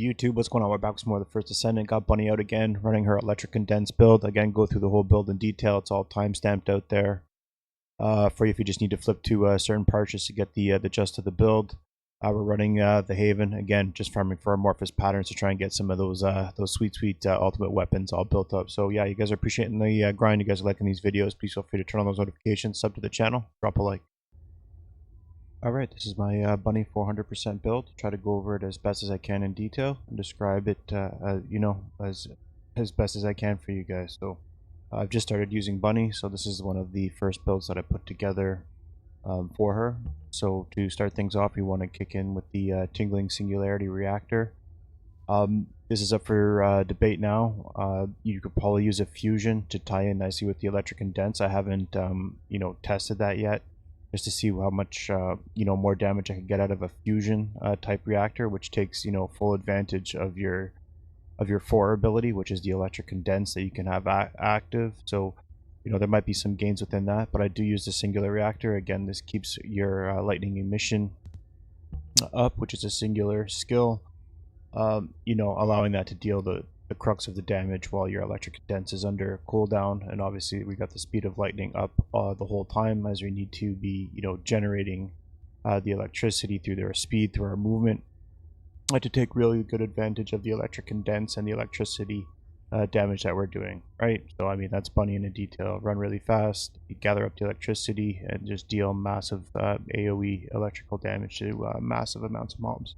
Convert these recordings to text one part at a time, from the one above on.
YouTube, what's going on? We're back with some more of the First Descendant. Got Bunny out again, running her Electric Condense build. Again, go through the whole build in detail. It's all time-stamped out there for you if you just need to flip to certain parts just to get the gist of the build. We're running the Haven, again, just farming for Amorphous patterns to try and get some of those sweet ultimate weapons all built up. So yeah, you guys are appreciating the grind. You guys are liking these videos. Please feel free to turn on those notifications, sub to the channel, drop a like. Alright, this is my Bunny 400% build. Try to go over it as best as I can in detail and describe it, as best as I can for you guys. So I've just started using Bunny, so this is one of the first builds that I put together for her. So to start things off, you want to kick in with the Tingling Singularity Reactor. This is up for debate now. You could probably use a fusion to tie in nicely with the Electric Condense. I haven't tested that yet, just to see how much more damage I can get out of a fusion type reactor, which takes full advantage of your 4 ability, which is the Electric Condense that you can have active. So there might be some gains within that, but I do use the singular reactor. Again, this keeps your lightning emission up, which is a singular skill, allowing that to deal the crux of the damage while your Electric Condense is under cooldown. And obviously we got the speed of lightning up the whole time, as we need to be generating the electricity through their speed, through our movement, to take really good advantage of the Electric Condense and the electricity damage that we're doing, right? So I mean, that's Bunny in a detail. Run really fast, gather up the electricity, and just deal massive AoE electrical damage to massive amounts of mobs.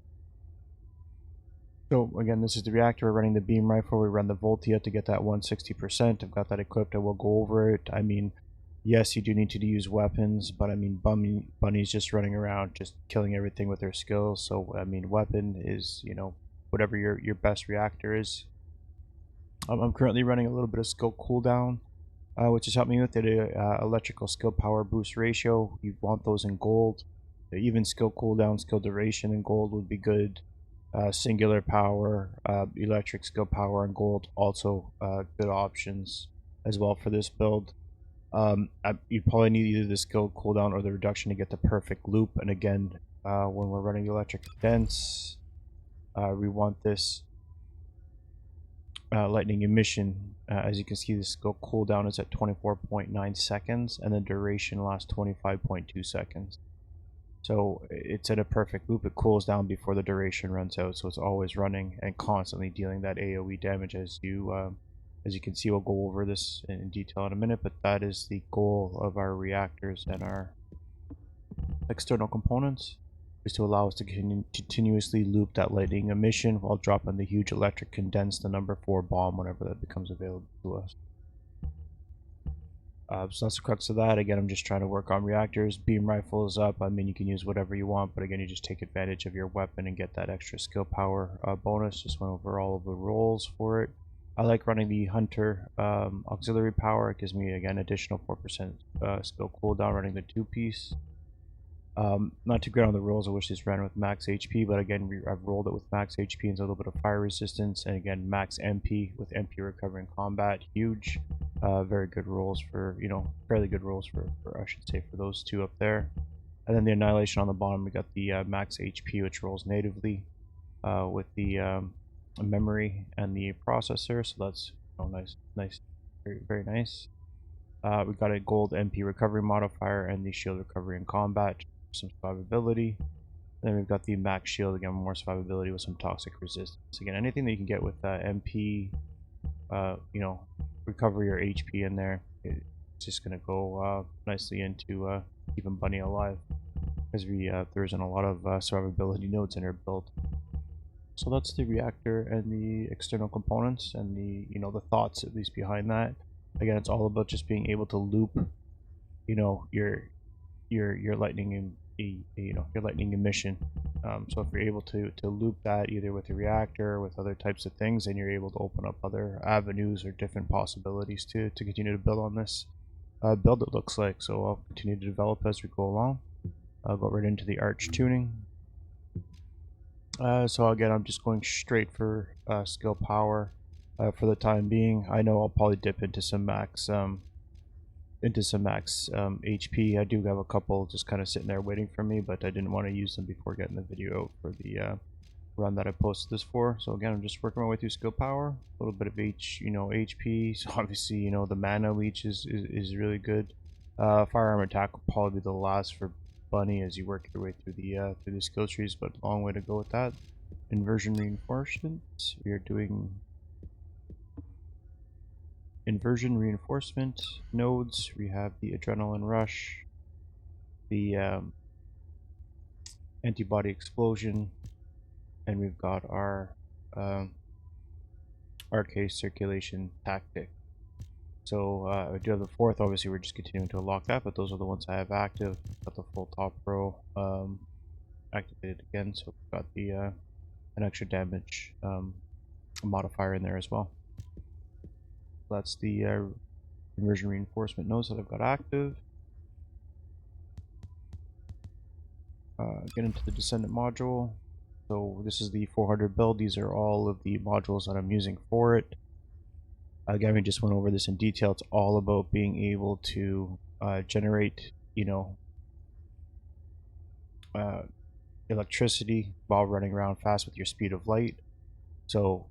So again, this is the reactor. We're running the beam rifle. We run the Voltia to get that 160%. I've got that equipped. I will go over it. I mean, yes, you do need to use weapons, but I mean, Bunny's just running around, just killing everything with her skills. So I mean, weapon is whatever your best reactor is. I'm currently running a little bit of skill cooldown, which is helping me with the electrical skill power boost ratio. You want those in gold. Even skill cooldown, skill duration in gold would be good. Singular power, electric skill power, and gold also good options as well for this build. You probably need either the skill cooldown or the reduction to get the perfect loop. And again, when we're running Electric Condense, we want this lightning emission. As you can see, the skill cooldown is at 24.9 seconds, and the duration lasts 25.2 seconds. So it's at a perfect loop. It cools down before the duration runs out, so it's always running and constantly dealing that AoE damage. As you can see, we'll go over this in detail in a minute, but that is the goal of our reactors and our external components, is to allow us to continuously loop that lightning emission while dropping the huge Electric Condense, the number 4 bomb, whenever that becomes available to us. So that's the crux of that. Again, I'm just trying to work on reactors. Beam rifle is up. I mean, you can use whatever you want, but again, you just take advantage of your weapon and get that extra skill power bonus. Just went over all of the roles for it. I like running the Hunter auxiliary power. It gives me, again, additional 4% skill cooldown running the 2-piece. Not too great on the rolls. I wish this ran with max HP, but again, I've rolled it with max HP and a little bit of fire resistance, and again, max MP with MP recovery in combat. Huge. Very good rolls for, fairly good rolls for I should say, for those two up there. And then the Annihilation on the bottom, we got the max HP, which rolls natively with the memory and the processor. So that's nice, very nice. We got a gold MP recovery modifier and the shield recovery in combat, some survivability. And then we've got the max shield, again, more survivability with some toxic resistance. Again, anything that you can get with MP, recovery or HP in there, it's just going to go nicely into keeping Bunny alive, because there isn't a lot of survivability nodes in her build. So that's the reactor and the external components and the the thoughts at least behind that. Again, it's all about just being able to loop your lightning your lightning emission. So if you're able to loop that either with a reactor or with other types of things, then you're able to open up other avenues or different possibilities to continue to build on this build, it looks like. So I'll continue to develop as we go along. I'll go right into the Arche Tuning. So again, I'm just going straight for skill power for the time being. I know I'll probably dip into some max HP. I do have a couple just kind of sitting there waiting for me, but I didn't want to use them before getting the video out for the run that I posted this for. So again, I'm just working my way through skill power, a little bit of HP. So obviously, the mana leech is really good. Firearm attack will probably be the last for Bunny as you work your way through the skill trees, but long way to go with that. Inversion Reinforcement. We are doing Inversion Reinforcement nodes. We have the Adrenaline Rush, the Antibody Explosion, and we've got our Arche Circulation Tactic. So I do have the fourth. Obviously, we're just continuing to unlock that, but those are the ones I have active. Got the full top row activated again, so we've got the an extra damage modifier in there as well. That's the Inversion Reinforcement nodes that I've got active. Get into the Descendant module. So this is the 400 build. These are all of the modules that I'm using for it. Again, we just went over this in detail. It's all about being able to generate, electricity while running around fast with your speed of light. So,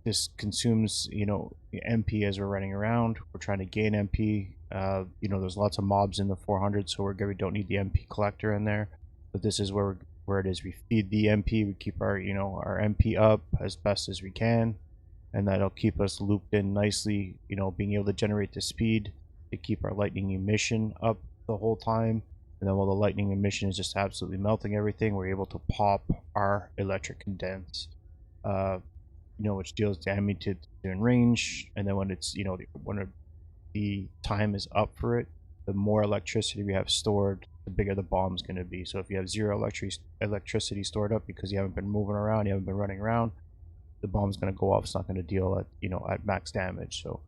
this consumes, MP as we're running around. We're trying to gain MP. There's lots of mobs in the 400, so we don't need the MP collector in there. But this is where it is. We feed the MP. We keep our, our MP up as best as we can, and that'll keep us looped in nicely. Being able to generate the speed to keep our lightning emission up the whole time. And then while the lightning emission is just absolutely melting everything, we're able to pop our Electric Condense, which deals damage in range. And then when it's, when the time is up for it, the more electricity we have stored, the bigger the bomb's going to be. So if you have zero electricity stored up because you haven't been moving around, you haven't been running around, the bomb's going to go off. It's not going to deal at max damage. So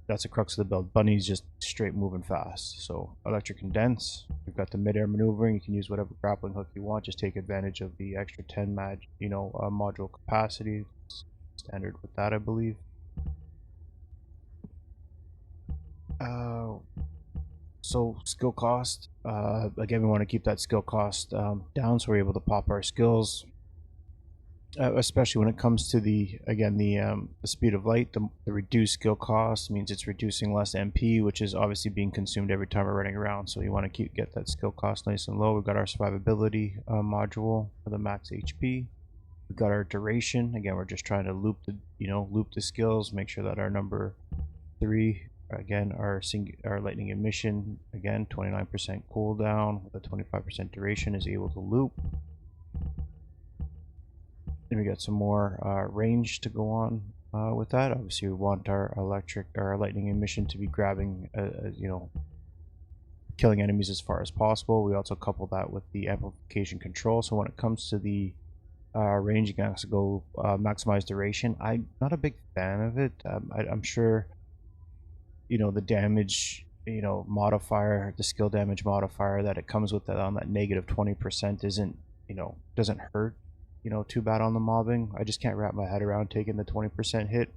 that's the crux of the build. Bunny's just straight moving fast. So Electric Condense, we've got the mid-air maneuvering. You can use whatever grappling hook you want. Just take advantage of the extra 10 module capacity. Standard with that, I believe. So skill cost, again, we want to keep that skill cost down so we're able to pop our skills, especially when it comes to the speed of light. The reduced skill cost means it's reducing less MP, which is obviously being consumed every time we're running around. So you want to get that skill cost nice and low. We've got our survivability module for the max HP. We've got our duration. Again, we're just trying to loop the skills, make sure that our number 3, again, our lightning emission, again, 29% cooldown with a 25% duration, is able to loop. Then we got some more range to go on with that. Obviously, we want our lightning emission to be grabbing, killing enemies as far as possible. We also couple that with the amplification control. So when it comes to the range, you can also go maximize duration. I'm not a big fan of it. I'm sure the damage modifier, the skill damage modifier that it comes with on that negative 20% isn't doesn't hurt too bad on the mobbing. I just can't wrap my head around taking the 20% hit.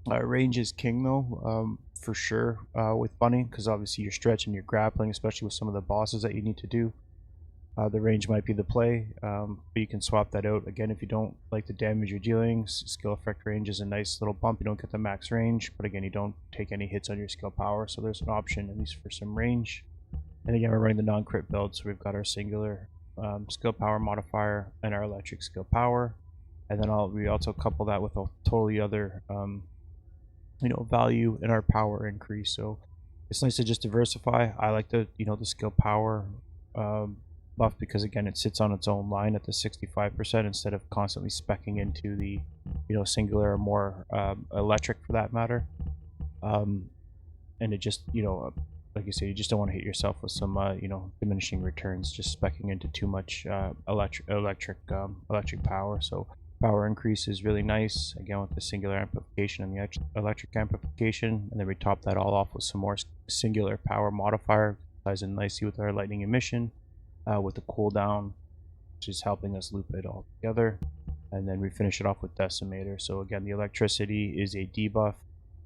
Range is king though, for sure, with Bunny, because obviously you're stretching, you're grappling, especially with some of the bosses that you need to do. The range might be the play, but you can swap that out. Again, if you don't like the damage you're dealing, skill effect range is a nice little bump. You don't get the max range, but again, you don't take any hits on your skill power, so there's an option at least for some range. And again, we're running the non-crit build, so we've got our singular skill power modifier and our electric skill power, and then we also couple that with a totally other value in our power increase. So it's nice to just diversify. I like the the skill power buff because again it sits on its own line at the 65% instead of constantly speccing into the singular or more electric for that matter. And it just like you say, you just don't want to hit yourself with some diminishing returns just speccing into too much electric power. So power increase is really nice, again with the singular amplification and the electric amplification, and then we top that all off with some more singular power modifier. Ties in nicely with our lightning emission, with the cooldown, which is helping us loop it all together. And then we finish it off with decimator. So again, the electricity is a debuff,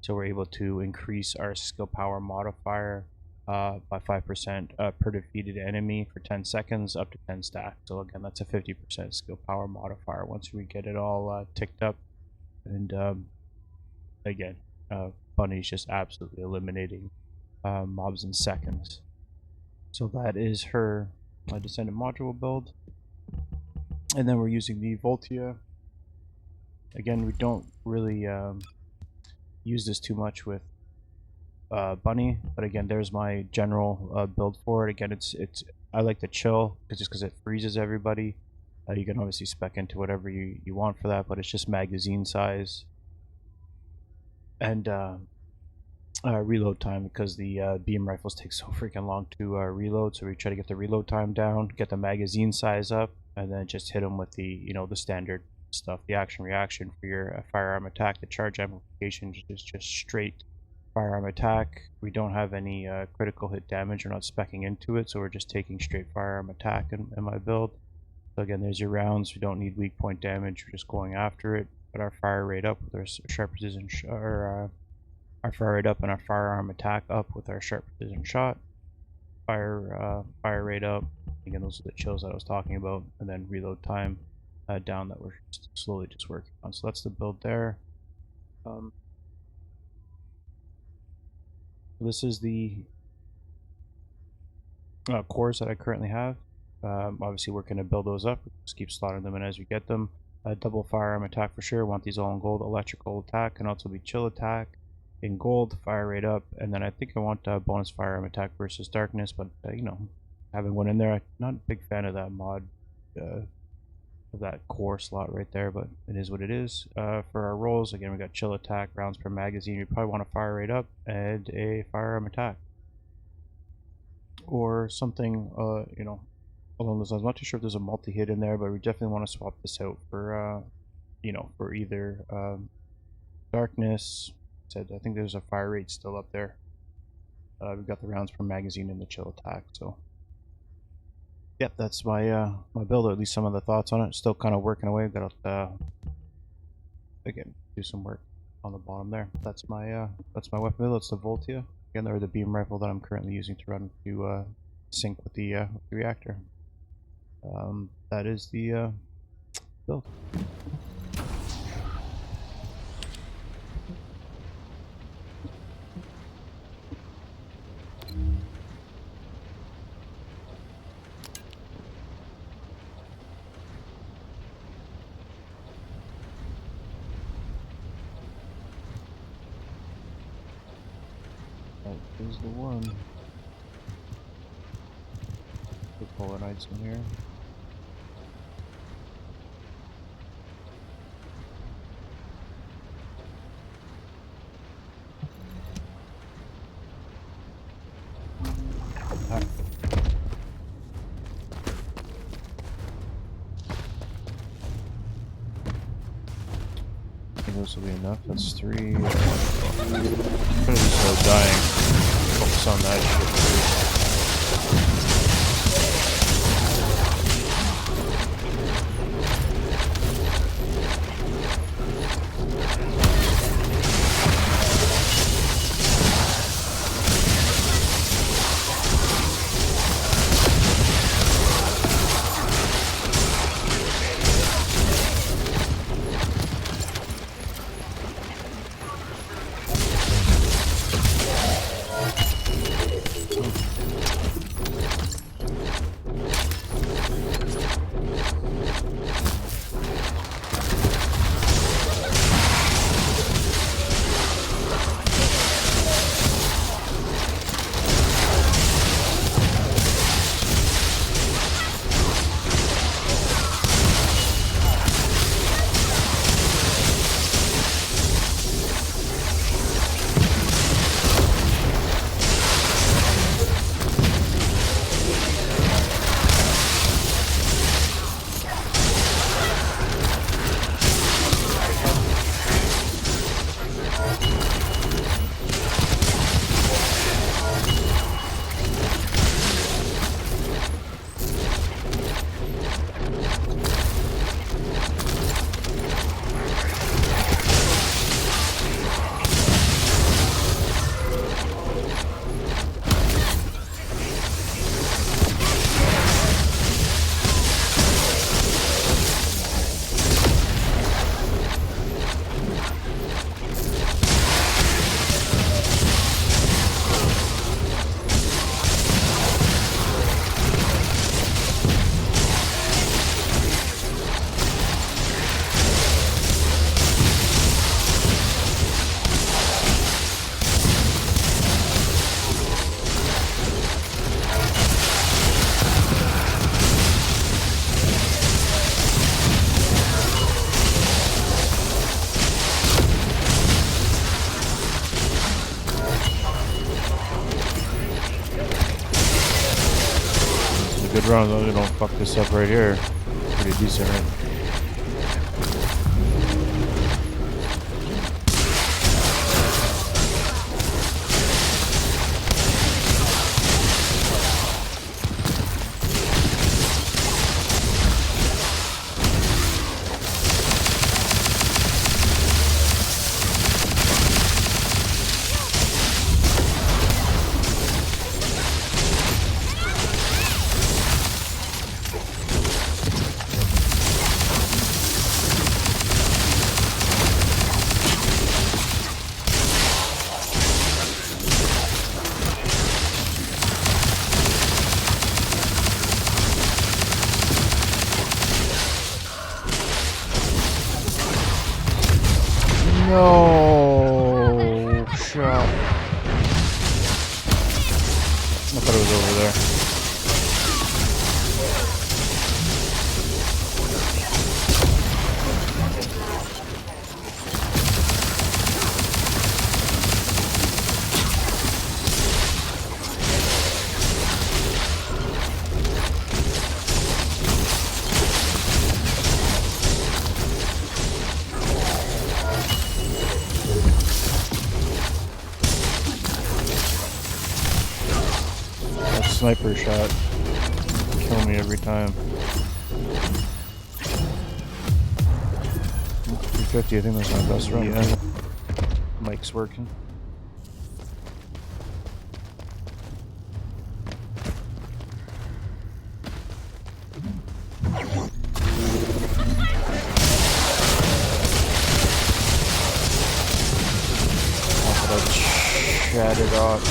so we're able to increase our skill power modifier by 5% per defeated enemy for 10 seconds, up to 10 stacks. So again, that's a 50% skill power modifier once we get it all ticked up. And again, Bunny's just absolutely eliminating mobs in seconds. So that is her Descendant module build. And then we're using the Voltia. Again, we don't really use this too much with Bunny, but again, there's my general build for it. Again, I like to chill just because it freezes everybody. You can obviously spec into whatever you want for that, but it's just magazine size and reload time, because the beam rifles take so freaking long to reload. So we try to get the reload time down, get the magazine size up, and then just hit them with the the standard stuff, the action reaction for your firearm attack. The charge amplification is just straight firearm attack. We don't have any critical hit damage. We're not speccing into it, so we're just taking straight firearm attack in my build. So again, there's your rounds. We don't need weak point damage. We're just going after it. Put our fire rate up with our sharp precision, our fire rate up and our firearm attack up with our sharp precision shot. Fire rate up. Again, those are the chills that I was talking about, and then reload time down that we're slowly just working on. So that's the build there. This is the cores that I currently have. Obviously, we're going to build those up. Just keep slotting them in as we get them. Double firearm attack for sure. Want these all in gold. Electrical attack can also be chill attack in gold. Fire rate up, and then I think I want bonus firearm attack versus darkness. But having one in there, I'm not a big fan of that mod, of that core slot right there. But it is what it is. For our rolls, again, we got chill attack, rounds per magazine. We probably want a fire rate up and a firearm attack, or something along those lines. I'm not too sure if there's a multi-hit in there, but we definitely want to swap this out for for either darkness. I think there's a fire rate still up there. We've got the rounds per magazine and the chill attack. So yep, that's my my build, or at least some of the thoughts on it. Still kind of working away. Got to again do some work on the bottom there. That's my weapon build. It's the Voltia. Again, they're the beam rifle that I'm currently using to run to sync with the reactor. That is the build. That is the one. Put polar knights in here. This will be enough. That's 3. Gonna be so dying. Focus on that shit. good run as long as they don't fuck this up right here. Pretty decent, right? No shot. I thought it was over there. Sniper shot kill me every time. 350, I think that's my best run. Yeah. Mic's working. I thought I shattered off.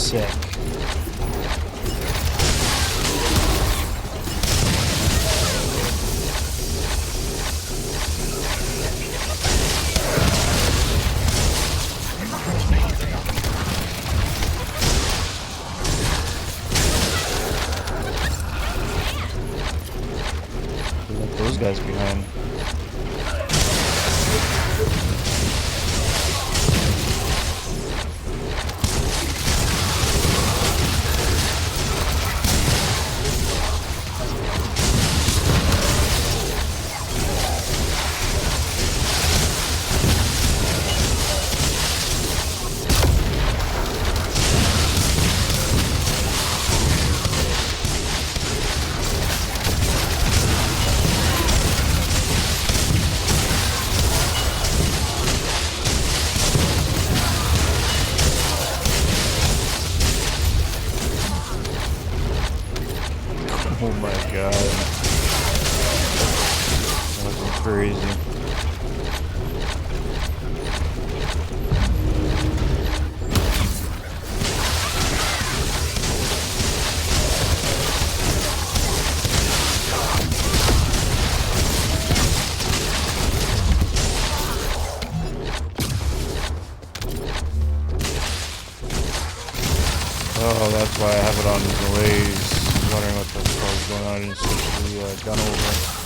Sick. Left those guys behind. Oh my god. That was crazy. Oh, that's why I have it on delays. I'm wondering what the hell is going on. I didn't switch the gun over.